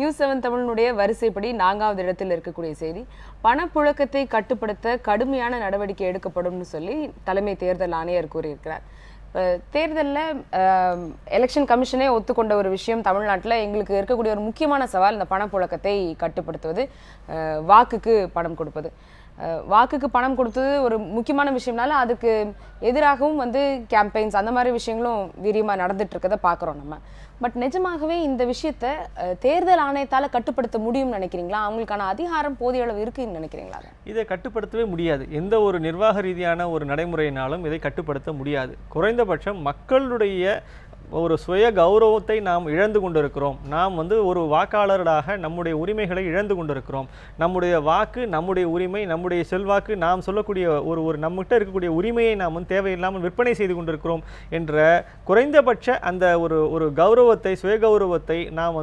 நியூஸ்7 தமிழினுடைய வரிசைப்படி 4வது இடத்தில் இருக்கக்கூடிய செய்தி, பணப்புழக்கத்தை கட்டுப்படுத்த கடுமையான நடவடிக்கை எடுக்கப்படும்னு சொல்லி தலைமை தேர்தல் ஆணையர் கூறியிருக்கிறார். தேர்தலில் எலெக்ஷன் கமிஷனே ஒத்துக்கொண்ட ஒரு விஷயம், தமிழ்நாட்டில் எங்களுக்கு இருக்கக்கூடிய ஒரு முக்கியமான சவால் இந்த பணப்புழக்கத்தை கட்டுப்படுத்துவது, வாக்குக்கு பணம் கொடுப்பது. வாக்குக்கு பணம் கொடுத்தது ஒரு முக்கியமான விஷயம்னால அதுக்கு எதிராகவும் கேம்பெயின்ஸ் அந்த மாதிரி விஷயங்களும் வீரியமாக நடந்துட்டு இருக்கதை பார்க்குறோம் நம்ம. பட் நிஜமாகவே இந்த விஷயத்தை தேர்தல் ஆணையத்தால் கட்டுப்படுத்த முடியும்னு நினைக்கிறீங்களா? அவங்களுக்கான அதிகாரம் போதிய அளவு இருக்குன்னு நினைக்கிறீங்களா? இதை கட்டுப்படுத்தவே முடியாது. எந்த ஒரு நிர்வாக ரீதியான ஒரு நடைமுறையினாலும் இதை கட்டுப்படுத்த முடியாது. குறைந்தபட்சம் மக்களுடைய ஒரு சுய கௌரவத்தை நாம் இழந்து கொண்டிருக்கிறோம். நாம் ஒரு வாக்காளராக நம்முடைய உரிமைகளை இழந்து கொண்டிருக்கிறோம். நம்முடைய வாக்கு, நம்முடைய உரிமை, நம்முடைய செல்வாக்கு, நாம் சொல்லக்கூடிய ஒரு நம்மகிட்ட இருக்கக்கூடிய உரிமையை நாம் தேவையில்லாமல் விற்பனை செய்து கொண்டிருக்கிறோம் என்ற குறைந்தபட்ச அந்த ஒரு கௌரவத்தை, சுய கௌரவத்தை நாம்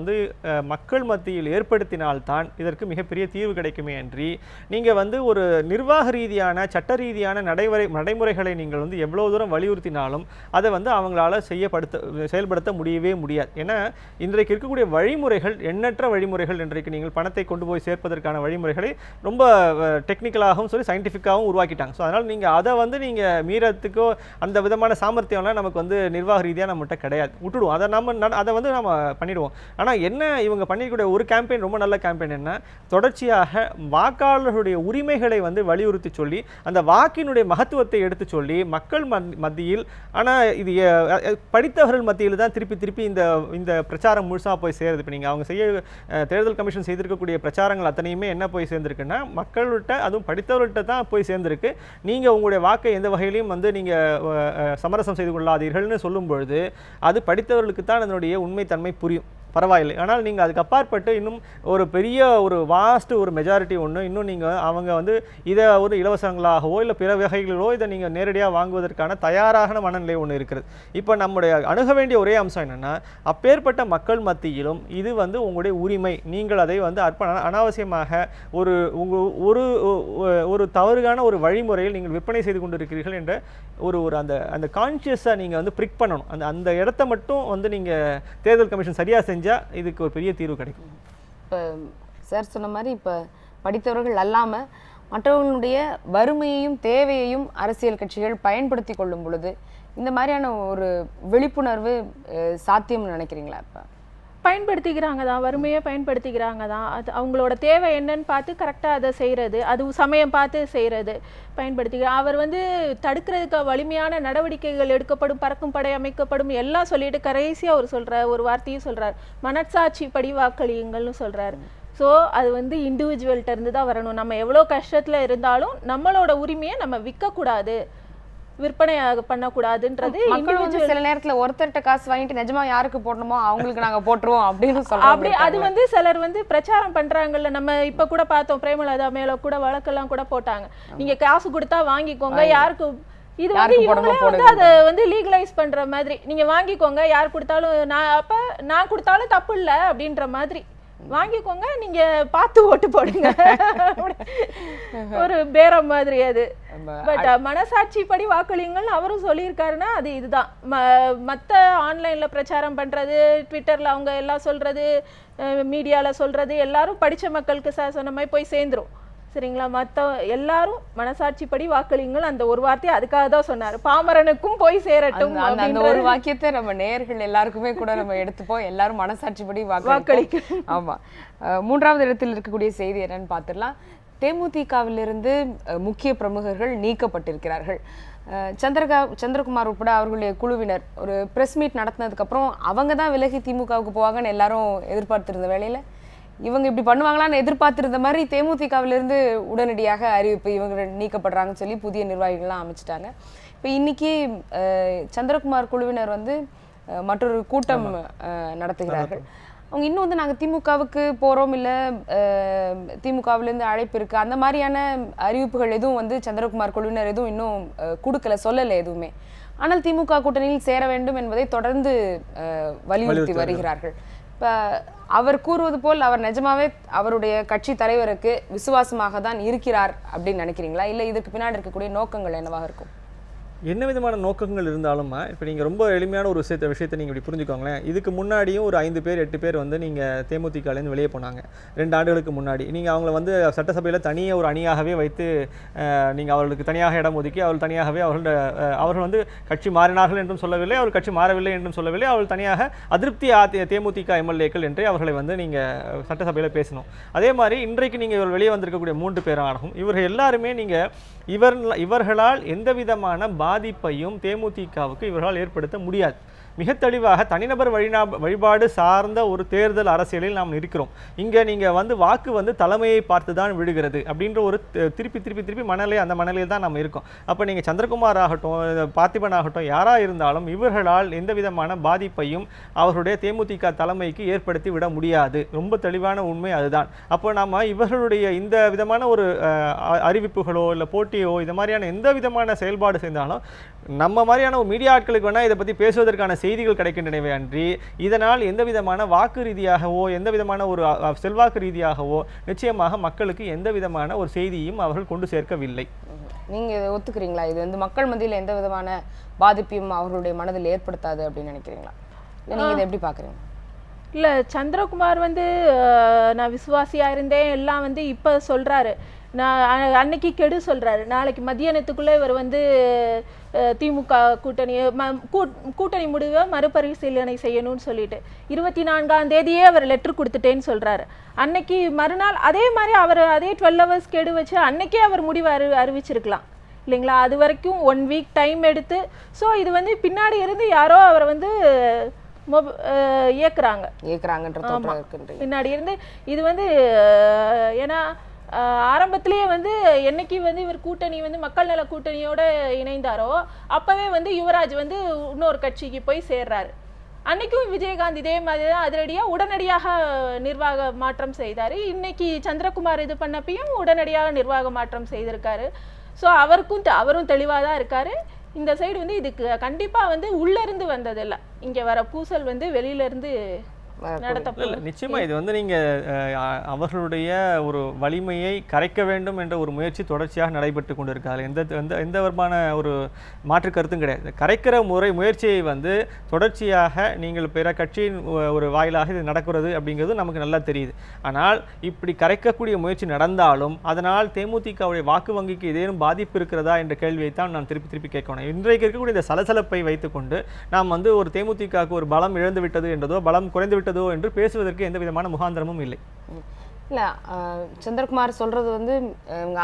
மக்கள் மத்தியில் ஏற்படுத்தினால்தான் இதற்கு மிகப்பெரிய தீர்வு கிடைக்குமே அன்றி, நீங்கள் ஒரு நிர்வாக ரீதியான சட்ட ரீதியான நடைமுறைகளை நீங்கள் எவ்வளவு தூரம் வலியுறுத்தினாலும் அதை அவங்களால செயல்படுத்த முடியவே முடியாது. ஏன்னா இன்றைக்கு இருக்கக்கூடிய வழிமுறைகள், எண்ணற்ற வழிமுறைகள், இன்றைக்கு நீங்கள் பணத்தை கொண்டு போய் சேர்ப்பதற்கான வழிமுறைகளை ரொம்ப டெக்னிக்கலாகவும் சயின்டிஃபிக்காகவும் உருவாக்கிட்டாங்க. ஸோ அதனால் நீங்கள் அதை நீங்கள் மீறத்துக்கோ அந்த விதமான சாமர்த்தியம்லாம் நமக்கு நிர்வாக ரீதியாக நம்மகிட்ட கிடையாது. விட்டுடுவோம் அதை. நம்ம பண்ணிடுவோம். ஆனால் என்ன இவங்க பண்ணிக்கூடிய ஒரு கேம்பெயின், ரொம்ப நல்ல கேம்பெயின் என்ன, தொடர்ச்சியாக வாக்காளர்களுடைய உரிமைகளை வலியுறுத்தி சொல்லி அந்த வாக்கினுடைய மகத்துவத்தை எடுத்து சொல்லி மக்கள் மத்தியில், ஆனால் இது படித்தவர்கள் மத்தியில் தான் திருப்பி இந்த பிரச்சாரம் முழுசாக போய் சேருது. இப்போ நீங்கள் அவங்க தேர்தல் கமிஷன் செய்திருக்கக்கூடிய பிரச்சாரங்கள் அத்தனையுமே என்ன போய் சேர்ந்துருக்குன்னா, மக்கள்கிட்ட, அதுவும் படித்தவர்கள்ட்ட தான் போய் சேர்ந்துருக்கு. நீங்கள் உங்களுடைய வாக்கை எந்த வகையிலையும் நீங்கள் சமரசம் செய்து கொள்ளாதீர்கள்னு சொல்லும் பொழுது அது படித்தவர்களுக்கு தான் அதனுடைய உண்மைத்தன்மை புரியும். பரவாயில்லை. ஆனால் நீங்கள் அதுக்கு அப்பாற்பட்டு இன்னும் ஒரு பெரிய ஒரு மெஜாரிட்டி ஒன்று இன்னும் நீங்கள் அவங்க இதை இலவசங்களாகவோ இல்லை பிற வகைகளோ இதை நீங்கள் நேரடியாக வாங்குவதற்கான தயாரான மனநிலை ஒன்று இருக்கிறது. இப்போ நம்முடைய அணுக வேண்டிய ஒரே அம்சம் என்னென்னா, அப்பேற்பட்ட மக்கள் மத்தியிலும் இது உங்களுடைய உரிமை, நீங்கள் அதை அனாவசியமாக ஒரு தவறுகான ஒரு வழிமுறையில் நீங்கள் விற்பனை செய்து கொண்டிருக்கிறீர்கள் என்ற அந்த கான்சியஸாக நீங்கள் பிரிக் பண்ணணும். அந்த இடத்த மட்டும் நீங்கள் தேர்தல் கமிஷன் சரியாக இதுக்கு ஒரு பெரிய தீர்வு கிடைக்கும். இப்போ சார் சொன்ன மாதிரி, இப்போ படித்தவர்கள் அல்லாமல் மற்றவர்களுடைய வறுமையையும் தேவையையும் அரசியல் கட்சிகள் பயன்படுத்தி கொள்ளும் பொழுது இந்த மாதிரியான ஒரு விழிப்புணர்வு சாத்தியம்னு நினைக்கிறீங்களா? இப்போ பயன்படுத்திக்கிறாங்க தான், வறுமையை பயன்படுத்திக்கிறாங்க தான். அது அவங்களோட தேவை என்னன்னு பார்த்து கரெக்டாக அதை செய்கிறது, அது சமயம் பார்த்து செய்கிறது பயன்படுத்திக்கிறார். அவர் தடுக்கிறதுக்கு வலிமையான நடவடிக்கைகள் எடுக்கப்படும், பறக்கும் படை அமைக்கப்படும் எல்லாம் சொல்லிட்டு கடைசியாக அவர் சொல்கிற ஒரு வார்த்தையும் சொல்கிறார், மனசாட்சி படி வாக்களியுங்கள்னு சொல்கிறார். ஸோ அது இண்டிவிஜுவல்கிட்ட இருந்து தான் வரணும். நம்ம எவ்வளோ கஷ்டத்தில் இருந்தாலும் நம்மளோட உரிமையை நம்ம விற்கக்கூடாது, விற்பனை பண்ணக்கூடாதுன்றது. மக்கள் சில நேரத்துல ஒருத்தர்கிட்ட காசு வாங்கிட்டு நிஜமா யாருக்கு போடணுமோ அவங்களுக்கு நாங்க போட்டுருவோம் அப்படின்னு சொல்றோம். அப்படி அது சிலர் பிரச்சாரம் பண்றாங்கல்ல. நம்ம இப்ப கூட பார்த்தோம், பிரேமலதா மேல கூட வழக்கெல்லாம் கூட போட்டாங்க, நீங்க காசு கொடுத்தா வாங்கிக்கோங்க, யாருக்கு இது அதை லீகலைஸ் பண்ற மாதிரி, நீங்க வாங்கிக்கோங்க, யார் கொடுத்தாலும் நான் கொடுத்தாலும் தப்பு இல்லை அப்படின்ற மாதிரி, வாங்கிக்கோங்க, நீங்க பார்த்து ஓட்டு போடுங்க, ஒரு பேரம் மாதிரி அது. பட் மனசாட்சி படி வாக்களியுங்கள்னு அவரும் சொல்லியிருக்காருன்னா அது இதுதான். மற்ற ஆன்லைன்ல பிரச்சாரம் பண்றது, ட்விட்டர்ல அவங்க எல்லாம் சொல்றது, மீடியால சொல்றது எல்லாரும் படிச்ச மக்களுக்கு சொன்ன மாதிரி போய் சேர்ந்துரும். சரிங்களா? மற்ற எல்லாரும் மனசாட்சி படி வாக்களிங்கள் அந்த ஒரு வார்த்தையை அதுக்காக தான் சொன்னார், பாமரனுக்கும் போய் சேரட்டும். அந்த ஒரு வாக்கியத்தை நம்ம நேயர்கள் எல்லாருக்குமே கூட நம்ம எடுத்துப்போம், எல்லாரும் மனசாட்சி படி வாக்களிக்க. ஆமா. 3வது இடத்தில் இருக்கக்கூடிய செய்தி என்னன்னு பார்த்துடலாம். தேமுதிகவிலிருந்து முக்கிய பிரமுகர்கள் நீக்கப்பட்டிருக்கிறார்கள். சந்திரகுமார் உட்பட அவர்களுடைய குழுவினர் ஒரு பிரஸ் மீட் நடத்தினதுக்கப்புறம் அவங்க தான் விலகி திமுகவுக்கு போவாங்கன்னு எல்லாரும் எதிர்பார்த்திருந்த வேளையில் இவங்க இப்படி பண்ணுவாங்களான்னு எதிர்பார்த்திருந்த மாதிரி தேமுதிகவிலிருந்து உடனடியாக அறிவிப்பு, இவங்க நீக்கப்படுறாங்கன்னு சொல்லி புதிய நிர்வாகிகள்லாம் அமைச்சிட்டாங்க. இப்போ இன்னைக்கு சந்திரகுமார் குழுவினர் மற்றொரு கூட்டம் நடத்துகிறார்கள். அவங்க இன்னும் நாங்கள் திமுகவுக்கு போகிறோம், இல்லை திமுகவிலேருந்து அழைப்பு இருக்குது, அந்த மாதிரியான அறிவிப்புகள் எதுவும் சந்திரகுமார் குழுவினர் எதுவும் இன்னும் கொடுக்கல, சொல்லலை எதுவுமே. ஆனால் திமுக கூட்டணியில் சேர வேண்டும் என்பதை தொடர்ந்து வலியுறுத்தி வருகிறார்கள். இப்போ அவர் கூறுவது போல் அவர் நிஜமாவே அவருடைய கட்சி தலைவருக்கு விசுவாசமாக தான் இருக்கிறார் அப்படின்னு நினைக்கிறீங்களா? இல்லை இதுக்கு பின்னாடி இருக்கக்கூடிய நோக்கங்கள் என்னவாக இருக்கும்? என்ன விதமான நோக்கங்கள் இருந்தாலுமா இப்போ நீங்கள் ரொம்ப எளிமையான ஒரு விஷயத்தை நீங்கள் இப்படி புரிஞ்சுக்கோங்களேன். இதுக்கு முன்னாடியும் ஒரு 5 பேர் 8 பேர் வந்து நீங்கள் தேமுதிகலேருந்து வெளியே போனாங்க 2 ஆண்டுகளுக்கு முன்னாடி. நீங்கள் அவங்கள வந்து சட்டசபையில் தனியாக ஒரு அணியாகவே வைத்து நீங்கள் அவர்களுக்கு தனியாக இடம் ஒதுக்கி அவர்கள் தனியாகவே அவர்கள் வந்து கட்சி மாறினார்கள் என்றும் சொல்லவில்லை, அவர்கள் கட்சி மாறவில்லை என்றும் சொல்லவில்லை, அவர்கள் தனியாக அதிருப்தி தேமுதிக எம்எல்ஏக்கள் என்று அவர்களை வந்து நீங்கள் சட்டசபையில் பேசணும். அதே மாதிரி இன்றைக்கு நீங்கள் இவர் வெளியே வந்திருக்கக்கூடிய 3 பேராகும் இவர்கள் எல்லாருமே நீங்கள் இவர்களால் எந்த விதமான பாதிப்பையும் தேமுதிகவுக்கு இவர்களால் ஏற்படுத்த முடியாது. மிக தெளிவாக தனிநபர் வழிபாடு சார்ந்த ஒரு தேர்தல் அரசியலில் நாம் இருக்கிறோம். இங்கே நீங்கள் வந்து வாக்கு வந்து தலைமையை பார்த்து தான் விழுகிறது அப்படின்ற ஒரு திருப்பி அந்த மனநிலையில் தான் நம்ம இருக்கோம். அப்போ நீங்கள் சந்திரகுமார் ஆகட்டும், பார்த்திபன் ஆகட்டும், யாராக இருந்தாலும் இவர்களால் எந்த விதமான பாதிப்பையும் அவர்களுடைய தேமுதிக தலைமைக்கு ஏற்படுத்தி விட முடியாது. ரொம்ப தெளிவான உண்மை அதுதான். அப்போ நம்ம இவர்களுடைய இந்த விதமான ஒரு அறிவிப்புகளோ இல்லை போட்டியோ இந்த மாதிரியான எந்த விதமான செயல்பாடு செய்தாலும் நம்ம மாதிரியான ஒரு மீடியா ஆட்களுக்கு வேணால் இதை பற்றி பேசுவதற்கான செய்திகள் கிடைக்கின்றனவே அன்றி இதனால் எந்த விதமான வாக்கு ரீதியாகவோ எந்த விதமான ஒரு செல்வாக்கு ரீதியாகவோ நிச்சயமாக மக்களுக்கு எந்த விதமான ஒரு செய்தியும் அவர்கள் கொண்டு சேர்க்கவில்லை. நீங்க இதை ஒத்துக்கிறீங்களா? இது வந்து மக்கள் மத்தியில் எந்த விதமான பாதிப்பையும் அவர்களுடைய மனதில் ஏற்படுத்தாது அப்படின்னு நினைக்கிறீங்களா? நீங்க இதை எப்படி பாக்குறீங்க? இல்லை, சந்திரகுமார் வந்து நான் விசுவாசியாக இருந்தேன் எல்லாம் வந்து இப்போ சொல்கிறாரு. நான் அன்னைக்கு கெடு சொல்கிறாரு, நாளைக்கு மத்தியானத்துக்குள்ளே இவர் வந்து திமுக கூட்டணி முடிவை மறுபரிசீலனை செய்யணும்னு சொல்லிட்டு 24ஆம் தேதியே அவர் லெட்டர் கொடுத்துட்டேன்னு சொல்கிறாரு. அன்னைக்கு மறுநாள் அதே மாதிரி அவர் அதே 12 hours கெடு வச்சு அன்னைக்கே அவர் முடிவை அறிவிச்சிருக்கலாம் இல்லைங்களா? அது வரைக்கும் 1 week டைம் எடுத்து. ஸோ இது வந்து பின்னாடி இருந்து யாரோ அவரை வந்து பின்னாடி இருந்து இது வந்து ஏன்னா ஆரம்பத்திலேயே வந்து என்னைக்கு வந்து இவர் கூட்டணி வந்து மக்கள் நல கூட்டணியோட இணைந்தாரோ அப்பவே வந்து யுவராஜ் வந்து இன்னொரு கட்சிக்கு போய் சேர்றாரு. அன்னைக்கும் விஜயகாந்த் இதே மாதிரி தான் உடனடியாக நிர்வாக மாற்றம் செய்தாரு. இன்னைக்கு சந்திரகுமார் இது பண்ணப்பையும் உடனடியாக நிர்வாக மாற்றம் செய்திருக்காரு. ஸோ அவரும் தெளிவாக தான் இருக்காரு. இந்த சைடு வந்து இதுக்கு கண்டிப்பா வந்து உள்ள இருந்து வந்ததில்லை, இங்க வர பூசல் வந்து வெளியில இருந்து நிச்சயமா இது வந்து நீங்க அவர்களுடைய ஒரு வலிமையை கரைக்க வேண்டும் என்ற ஒரு முயற்சி தொடர்ச்சியாக நடைபெற்று கொண்டிருக்காரு. எந்த விதமான ஒரு மாற்று கருத்தும் கிடையாது. கரைக்கிற முயற்சியை வந்து தொடர்ச்சியாக நீங்கள் பிற கட்சியின் ஒரு வாயிலாக இது நடக்கிறது அப்படிங்கிறது நமக்கு நல்லா தெரியுது. ஆனால் இப்படி கரைக்கக்கூடிய முயற்சி நடந்தாலும் அதனால் தேமுதிகவுடைய வாக்கு வங்கிக்கு ஏதேனும் பாதிப்பு இருக்கிறதா என்ற கேள்வியை தான் நான் திருப்பி கேட்கணும். இன்றைக்கு இருக்கக்கூடிய இந்த சலசலப்பை வைத்துக்கொண்டு நாம் வந்து ஒரு தேமுதிகவுக்கு ஒரு பலம் இழந்து விட்டது என்றதோ பலம் குறைந்து விட்டது என்று பேசுவதற்கு எந்த விதமான முகாந்திரமும் இல்லை. இல்ல சந்திரகுமார் சொல்றது வந்து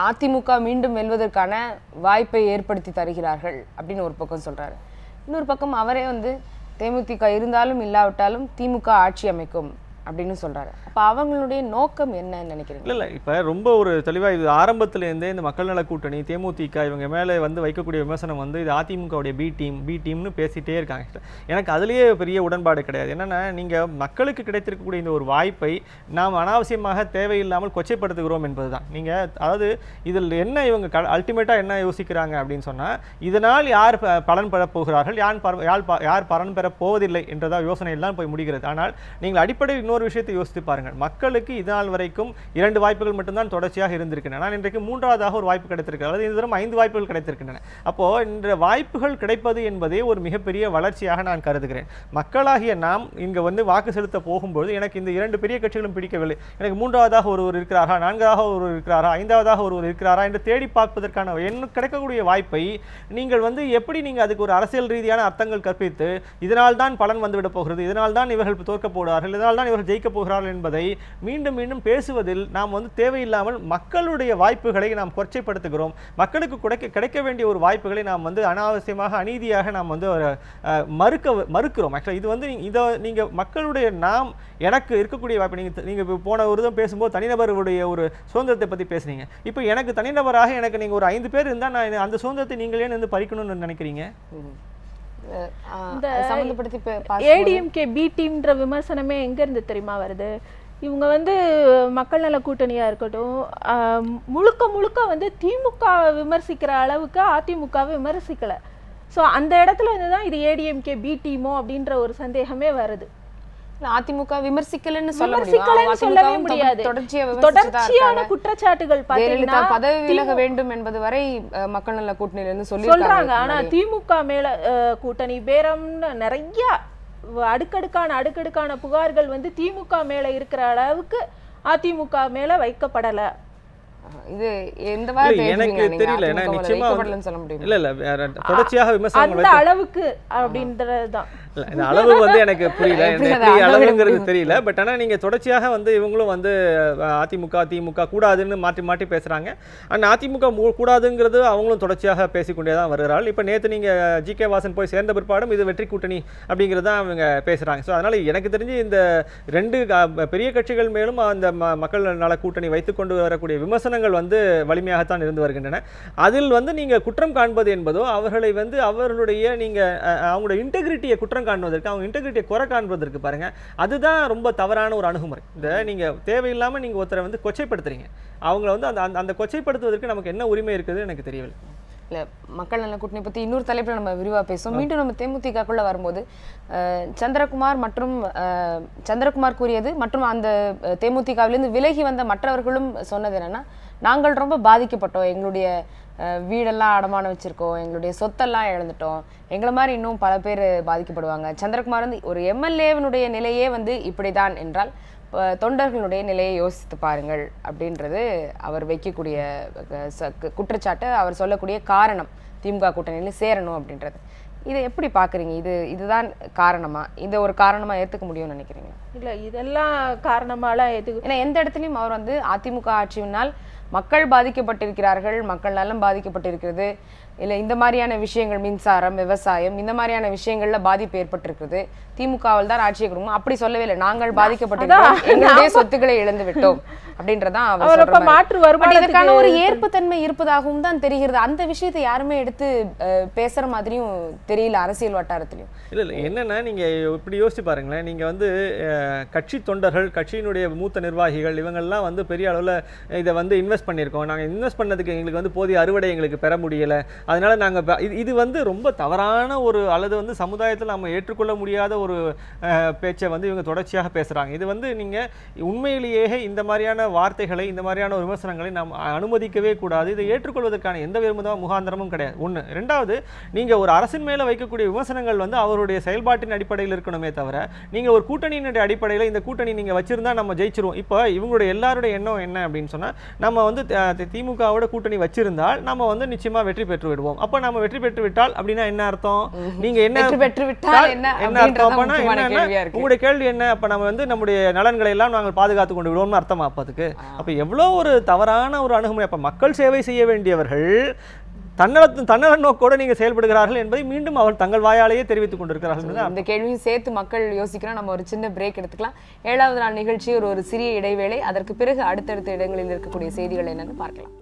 அதிமுக மீண்டும் வெல்வதற்கான வாய்ப்பை ஏற்படுத்தி தருகிறார்கள் அப்படின்னு ஒரு பக்கம் சொல்றாரு. இன்னொரு பக்கம் அவரே வந்து தேமுதிக இருந்தாலும் இல்லாவிட்டாலும் திமுக ஆட்சி அமைக்கும் அப்படின்னு சொல்றாரு. அப்ப அவங்களுடைய நோக்கம் என்னன்னு நினைக்கிறீங்க? இல்லை இப்போ ரொம்ப ஒரு தெளிவாக இது ஆரம்பத்திலேருந்தே இந்த மக்கள் நல கூட்டணி தேமுதிக இவங்க மேலே வந்து வைக்கக்கூடிய விமர்சனம் வந்து இது அதிமுகவுடைய பி டீம்னு பேசிகிட்டே இருக்காங்க. எனக்கு அதுலேயே பெரிய உடன்பாடு கிடையாது. என்னென்னா நீங்கள் மக்களுக்கு கிடைத்திருக்கக்கூடிய இந்த ஒரு வாய்ப்பை நாம் அனாவசியமாக தேவையில்லாமல் கொச்சைப்படுத்துகிறோம் என்பது தான். நீங்கள் அதாவது இதில் என்ன இவங்க அல்டிமேட்டாக என்ன யோசிக்கிறாங்க அப்படின்னு சொன்னால் இதனால் யார் பலன் பெறப் போகிறார்கள், யார் பலன் பெறப் போவதில்லை என்றதா யோசனையெல்லாம் போய் முடிகிறது. ஆனால் நீங்கள் அடிப்படையில் ஒரு விஷயத்தை யோசித்து பாருங்கள். மக்களுக்கு இதனால் வரைக்கும் 2 வாய்ப்புகள் மட்டும்தான் தொடர்ச்சியாக இருந்திருக்கின்றன. ஆனால் இன்றைக்கு 3ஆவதாக ஒரு வாய்ப்பு கிடைத்திருக்கிறது. அதாவது இந்த தரம் 5 வாய்ப்புகள் கிடைத்திருக்கின்றன. அப்போ இந்த வாய்ப்புகள் கிடைப்பது என்பதே ஒரு மிகப்பெரிய வளர்ச்சியாக நான் கருதுகிறேன். மக்களாகிய நாம் இங்க வந்து வாக்கு செலுத்த போகும்போது எனக்கு இந்த 2 பெரிய கட்சிகளும் பிடிக்கவில்லை, எனக்கு 3ஆவதாக ஒருவர் இருக்கிறாரா, 4ஆவதாக ஒருவர் இருக்கிறாரா, 5ஆவதாக ஒருவர் இருக்கிறாரா என்று தேடி பார்ப்பதற்கான கிடைக்கக்கூடிய வாய்ப்பை நீங்கள் வந்து எப்படி நீங்கள் அதுக்கு ஒரு அரசியல் ரீதியான அர்த்தங்கள் கற்பித்து இதனால் தான் பலன் வந்துவிட போகிறது, இதனால் தான் இவர்கள் தோற்க போகிறார்கள், இதனால் தான் இவர்கள் ஜெயிக்க போகிறார்கள் என்பதை மீண்டும் பேசுவதில் நாம் வந்து தேவையில்லாமல் மக்களுடைய வாய்ப்புகளை நாம் கொச்சைப்படுத்துகிறோம். மக்களுக்கு கிடைக்க வேண்டிய ஒரு வாய்ப்புகளை நாம் வந்து அனாவசியமாக அநீதியாக நாம் வந்து மறுக்கிறோம். ஆக்சுவலாக இது வந்து நீங்கள் மக்களுடைய எனக்கு இருக்கக்கூடிய வாய்ப்பு நீங்கள் போன ஒரு தான் பேசும்போது தனிநபருடைய ஒரு சுதந்திரத்தை பற்றி பேசுனீங்க. இப்போ எனக்கு தனிநபராக எனக்கு நீங்கள் ஒரு 5 பேர் இருந்தால் நான் அந்த சுதந்திரத்தை நீங்களே வந்து பறிக்கணும்னு நினைக்கிறீங்க? ஏடிஎம்கே பி டீம்ன்ற விமர்சனமே எங்க இருந்து தெரியுமா வருது? இவங்க வந்து மக்கள் நல கூட்டணியா இருக்கட்டும் முழுக்க வந்து திமுக விமர்சிக்கிற அளவுக்கு அதிமுகவை விமர்சிக்கல. ஸோ அந்த இடத்துல இருந்து தான் இது ஏடிஎம்கே பி டீமோ அப்படின்ற ஒரு சந்தேகமே வருது. அதிமுக விமர்சிக்கலன்னு சொல்ல விமர்சிக்கலன்னு சொல்லவே முடியாது. தொடர்ச்சியான குற்றச்சாட்டுகள் ஜெயலலிதா பதவி விலக வேண்டும் என்பது வரை மக்கள் நல கூட்டணியில இருந்து சொல்றாங்க. ஆனா திமுக மேல கூட்டணி பேரம்னு நிறைய அடுக்கடுக்கான புகார்கள் வந்து திமுக மேல இருக்கிற அளவுக்கு அதிமுக மேல வைக்கப்படல. இது எந்த மாதிரி எனக்கு தெரியல. ஏன்னா நிச்சயமா சொல்ல முடியும். இல்ல தொடர்ச்சியாக விமர்சனங்கள் அந்த அளவுக்கு அப்படின்றதுதான் இந்த அளவு வந்து எனக்கு புரியல, எப்படி அளவுங்கிறது தெரியல. பட் ஆனா நீங்க தொடர்ச்சியாக வந்து இவங்களும் வந்து அதிமுக திமுக கூடாதுன்னு மாற்றி பேசுறாங்க. அண்ட் அதிமுக கூடாதுங்கிறது அவங்களும் தொடர்ச்சியாக பேசிக்கொண்டே தான் வருகிறாள். இப்போ நேற்று நீங்க ஜி.கே. வாசன் போய் சேர்ந்த பிற்பாடும் இது வெற்றி கூட்டணி அப்படிங்கிறது தான் அவங்க பேசுறாங்க. ஸோ அதனால எனக்கு தெரிஞ்சு இந்த ரெண்டு பெரிய கட்சிகள் மேலும் அந்த மக்கள் நல கூட்டணி வைத்துக்கொண்டு வரக்கூடிய விமர்சனங்கள் வந்து வலிமையாகத்தான் இருந்து வருகின்றன. அதில் வந்து நீங்க குற்றம் காண்பது என்பதோ அவர்களை வந்து அவர்களுடைய நீங்க அவங்களுடைய இன்டெகிரிட்டியை குற்றம் காண்பதற்கு, அவங்க இன்டெகிரிட்டியை குறை காண்பதற்கு பாருங்க, அதுதான் ரொம்ப தவறான ஒரு அணுகுமுறை. இந்த நீங்க தேவையில்லாம நீங்க ஒருத்தரை வந்து கொச்சைப்படுத்துறீங்க. அவங்கள வந்து அந்த கொச்சைப்படுத்துவதற்கு நமக்கு என்ன உரிமை இருக்குது எனக்கு தெரியவில்லை. இல்லை, மக்கள் நல கூட்டணி பற்றி இன்னொரு தலைப்பில் நம்ம விரிவாக பேசுவோம். மீண்டும் நம்ம தேமுதிகக்குள்ளே வரும்போது சந்திரகுமார் கூறியது மற்றும் அந்த தேமுதிகவிலிருந்து விலகி வந்த மற்றவர்களும் சொன்னது என்னன்னா, நாங்கள் ரொம்ப பாதிக்கப்பட்டோம், எங்களுடைய வீடெல்லாம் அடமானம் வச்சிருக்கோம், எங்களுடைய சொத்தெல்லாம் இழந்துட்டோம், எங்களை மாதிரி இன்னும் பல பேர் பாதிக்கப்படுவாங்க. சந்திரகுமார் வந்து ஒரு எம்எல்ஏவினுடைய நிலையே வந்து இப்படிதான் என்றால் தொண்டர்களுடைய நிலையை யோசித்து பாருங்கள் அப்படின்றது அவர் வைக்கக்கூடிய குற்றச்சாட்டு, அவர் சொல்லக்கூடிய காரணம் திமுக கூட்டணியில் சேரணும் அப்படின்றது. இதை எப்படி பார்க்குறீங்க? இதுதான் காரணமா? இதை ஒரு காரணமாக ஏற்றுக்க முடியும்னு நினைக்கிறீங்களா? இல்லை, இதெல்லாம் காரணமாலாம் ஏன்னா எந்த இடத்துலையும் அவர் வந்து அதிமுக ஆட்சியினால் மக்கள் பாதிக்கப்பட்டிருக்கிறார்கள், மக்கள் நலம் பாதிக்கப்பட்டிருக்கிறது, இல்லை இந்த மாதிரியான விஷயங்கள் மின்சாரம் விவசாயம் இந்த மாதிரியான விஷயங்கள்ல பாதிப்பு ஏற்பட்டிருக்கிறது, திமுகவில் தான் ஆட்சியை கொடுக்கணும் அப்படி சொல்லவே இல்லை. நாங்கள் பாதிக்கப்பட்டிருக்கிறோம், எங்களுடைய சொத்துக்களை இழந்து விட்டோம் அப்படின்றதான் அவர் மாற்று வருமானம். இதற்கான ஒரு ஏற்புத்தன்மை இருப்பதாகவும் தான் தெரிகிறது. அந்த விஷயத்தை யாருமே எடுத்து பேசுற மாதிரியும் தெரியல அரசியல் வட்டாரத்திலையும். இல்லை என்னன்னா நீங்க இப்படி யோசிச்சு பாருங்களேன். நீங்க வந்து கட்சி தொண்டர்கள், கட்சியினுடைய மூத்த நிர்வாகிகள் இவங்கெல்லாம் வந்து பெரிய அளவில் இதை வந்து இன்வெஸ்ட் பண்ணியிருக்கோம், நாங்கள் இன்வெஸ்ட் பண்ணதுக்கு எங்களுக்கு வந்து போதிய அறுவடை எங்களுக்கு பெற முடியலை, அதனால நாங்கள் இது வந்து ரொம்ப தவறான ஒரு அல்லது வந்து சமுதாயத்தில் நம்ம ஏற்றுக்கொள்ள முடியாத ஒரு பேச்சை வந்து இவங்க தொடர்ச்சியாக பேசுகிறாங்க. இது வந்து நீங்கள் உண்மையிலேயே இந்த மாதிரியான வார்த்தைகளை இந்த மாதிரியான விமர்சனங்களை நாம் அனுமதிக்கவே கூடாது. இதை ஏற்றுக்கொள்வதற்கான எந்த விதமான முகாந்திரமும் கிடையாது. ஒன்று. ரெண்டாவது, நீங்கள் ஒரு அரசின் மேலே வைக்கக்கூடிய விமர்சனங்கள் வந்து அவருடைய செயல்பாட்டின் அடிப்படையில் இருக்கணுமே தவிர நீங்கள் ஒரு கூட்டணியினுடைய அடிப்படையில் இந்த கூட்டணி நீங்கள் வச்சிருந்தா நம்ம ஜெயிச்சிருவோம். இப்போ இவங்களுடைய எல்லாருடைய எண்ணம் என்ன அப்படின்னு சொன்னால், நம்ம வந்து திமுகவோட கூட்டணி வச்சிருந்தால் நம்ம வந்து நிச்சயமா வெற்றி பெற்று விடுவோம். அப்ப நம்ம வெற்றி பெற்று விட்டால் அப்படின்னா என்ன அர்த்தம்? நீங்க என்ன பெற்று விட்டால் என்ன அர்த்தம்? உங்களுடைய கேள்வி என்ன? அப்ப நம்ம வந்து நம்முடைய நலன்களை எல்லாம் நாங்கள் பாதுகாத்து கொண்டு விடுவோம்னு அர்த்தமா? அப்பதுக்கு அப்ப எவ்வளவு ஒரு தவறான ஒரு அணுகுமுறை. அப்ப மக்கள் சேவை செய்ய வேண்டியவர்கள் தன்னல நோக்கோடு நீங்க செயல்படுகிறார்கள் என்பதை மீண்டும் அவர் தங்கள் வாயாலேயே தெரிவித்துக் கொண்டிருக்கிறார்கள். அந்த கேள்வியும் சேர்த்து மக்கள் யோசிக்கிறோம். நம்ம ஒரு சின்ன பிரேக் எடுத்துக்கலாம். 7வது நாள் நிகழ்ச்சி ஒரு சிறிய இடைவேளை. அதற்கு பிறகு அடுத்தடுத்த இடங்களில் இருக்கக்கூடிய செய்திகள் என்னன்னு பார்க்கலாம்.